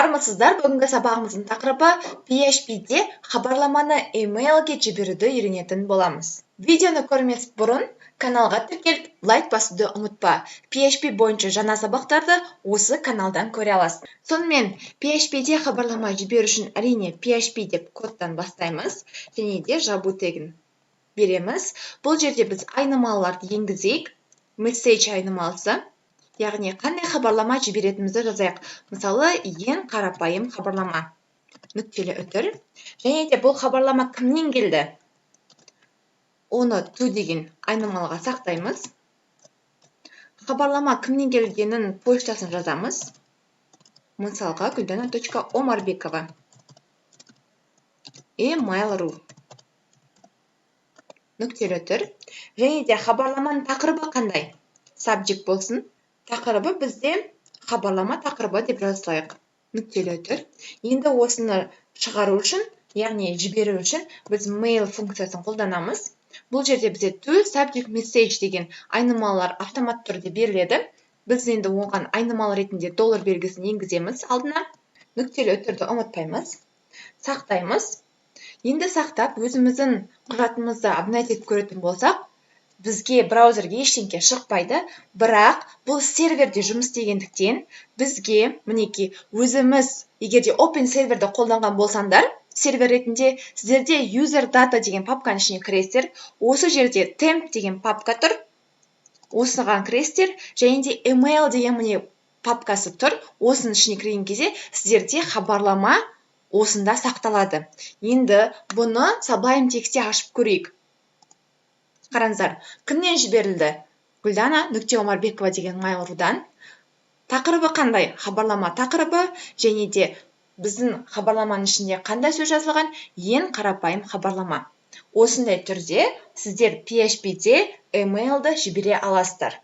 Армысыздар, бүгінгі сабағымыздың тақырыбы PHP-де хабарламаны email-ге жіберуді үйренетін боламыз. Видеоны көрмес бұрын каналға тіркеліп, лайк басуды ұмытпа. PHP бойынша жаңа сабақтарды осы каналдан көре аласың. Сонымен PHP-де хабарлама жіберу үшін әрине PHP деп кодтан бастаймыз, және де жабу тегін береміз. Бұл жерде біз айнымалыларды енгізейік. Message айнымалысы. Яғни қандай хабарлама жіберетінімізді жазайық. Мысалы, ең қарапайым хабарлама. Нүктелі үтір. Және де бұл хабарлама кімнен келді? Оны to деген айнымалыға сақтаймыз. Хабарлама кімнен келгенін поштасын жазамыз. Мысалға, Guldana.Omarbekova email.ru нүктелі үтір. Және де хабарламаның тақырыбы қандай? Subject болсын. Тақырыбы бізде хабарлама тақырыбы деп жазылайық. Нүктелі үтір. Енді осыны шығару үшін, яғни жіберу үшін біз mail функциясын қолданамыз. Бұл жерде бізде to subject message деген айнымалылар автомат түрде беріледі. Біз енді оған айнымалы ретінде доллар белгісін енгіземіз алдына. Нүктелі үтірді ұмытпаймыз. Сақтаймыз. Енді сақтап, өзіміздің құжатымызды апдейт етіп көретін болсақ, бізге браузерге ештеңке шықпайды, бірақ бұл серверде жұмыс істегендіктен бізге, мінеки, өзіміз, егерде open серверді қолданған болсаңдар, сервер ретінде сіздерде user data деген папканың ішіне кіресіздер, осы жерде temp деген папка тұр, осыған кіресіздер, және де email деген міне папкасы тұр, осының ішіне кірген кезде сіздерде хабарлама осында сақталады. Енді бұны Sublime Textте ашып көрейік. Қараңыздар, кімнен жіберілді? Guldana.Omarbekova деген mail.ru-дан. Тақырыбы қандай? Хабарлама тақырыбы, және де біздің хабарламаның ішінде қандай сөз жазылған? Ең қарапайым хабарлама. Осындай түрде сіздер PHP-де email-ды жібере аласыздар.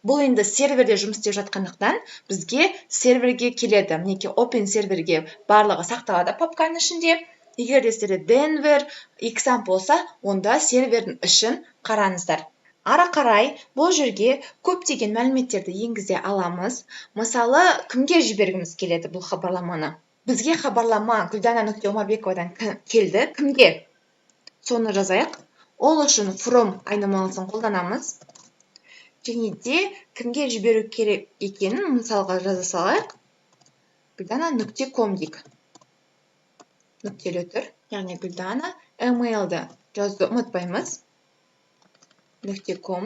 Бұл енді серверде жұмыс істеп жатқандықтан бізге серверге келеді. Мінеки open серверге барлығы сақталады папканың ішінде. Егер де сіздерде Denver, exam болса, онда сервердің ішін қараңыздар. Ары қарай бұл жерге көптеген мәліметтерді енгізе аламыз. Мысалы, кімге жібергіміз келеді бұл хабарламаны? Бізге хабарлама Guldana.Omarbekovaдан келді. Кімге? Соны жазайық. Ол үшін from айнымалысын қолданамыз. Және де кімге жіберу керек екенін мысалға жаза салайық. Guldana.com дейік. Нүктелі үтір. Яғни Guldana email-ды жазуды ұмытпаймыз. .com.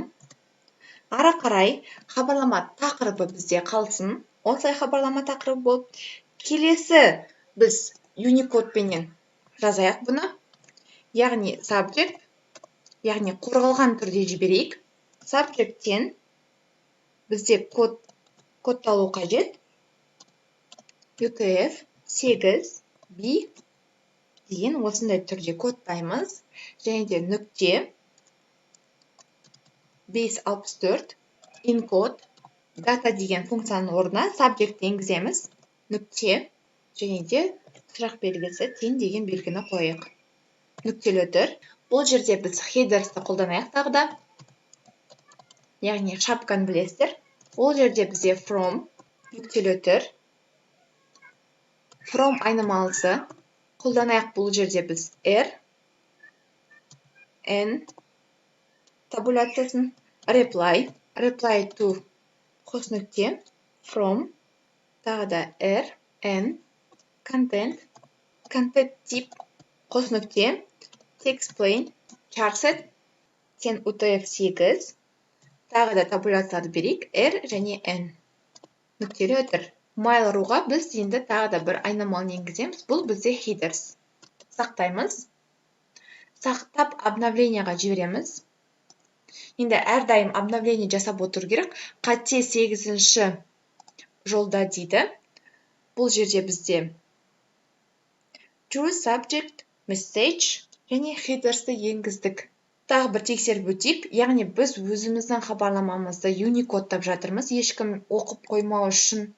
Ары қарай хабарлама тақырыбы бізде қалсын. Осылай хабарлама тақырыбы болып. Келесі біз Unicode-пенен жазайық бұны. Яғни subject, яғни қорғалған түрде жіберейік. Subject-тен бізде кодталу қажет. UTF-8B деген осындай түрде кодтаймыз. Және де нүкте 564 encode data деген функцияның орнына subject енгіземіз. Нүкте және де сұрақ белгісі тең деген белгіні қойық. Нүктелі үтір. Бұл жерде біз headers-ті қолданайық тағы да. Яғни шапканы білесіздер. Ол жерде бізде from нүктелі үтір. From айнымалысы. Қолданайық бұл жерде біз r, n табуляциясын, reply to қос нүкте, from, тағы да r, n, content tip, қос нүкте, text plain, charset, сен UTF-8, тағы да табуляцияларды берейік, r және n. Нүктелі үтір. Mail.ru-ға біз енді тағы да бір айнымалын енгіземіз. Бұл бізде headers. Сақтаймыз. Сақтап обновленияға жібереміз. Енді әрдайым обновление жасап отыру керек. Қате 8-ші жолда дейді. Бұл жерде бізде choose subject, message және headers-ті енгіздік. Тағы бір тексеріп өтейік. Яғни біз өзіміздің хабарламамызды Unicode-тап жатырмыз. Ешкім оқып қоймау үшін.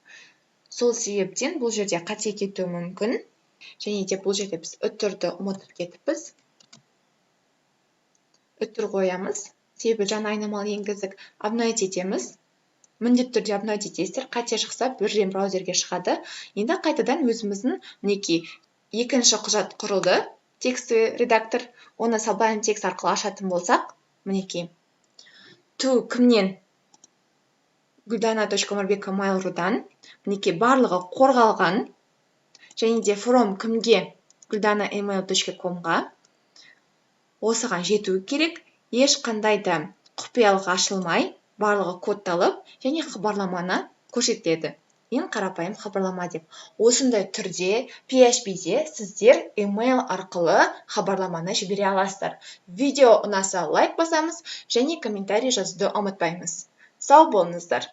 Сол себептен бұл жерде қате кетуі мүмкін. Және де бұл жерде біз үтірді ұмытып кетіппіз. Үтір қоямыз. Себебі жаңа айнымалы енгіздік. Апдейт етеміз. міндетті түрде обновить етесіздер. Қате шықса бірден браузерге шығады. Енді қайтадан өзіміздің мінекей екінші құжат құрылды, текстовый редактор. Оны Sublime Text арқылы ашатын болсақ, мінекей to кімнен? Guldana.Umarbekова Mail.ru-дан мінекей барлығы қорғалған, және де from кімге? Guldana@email.com-ға осыған жету керек. Ешқандай да құпиялық ашылмай, барлығы кодталып, және хабарламаны көрсетеді. Ең қарапайым хабарлама деп. Осындай түрде PHP-де сіздер email арқылы хабарламаны жібере аласыздар. Видео ұнаса лайк басамыз, және комментарий жазуды ұмытпаймыз. Сау болыңыздар.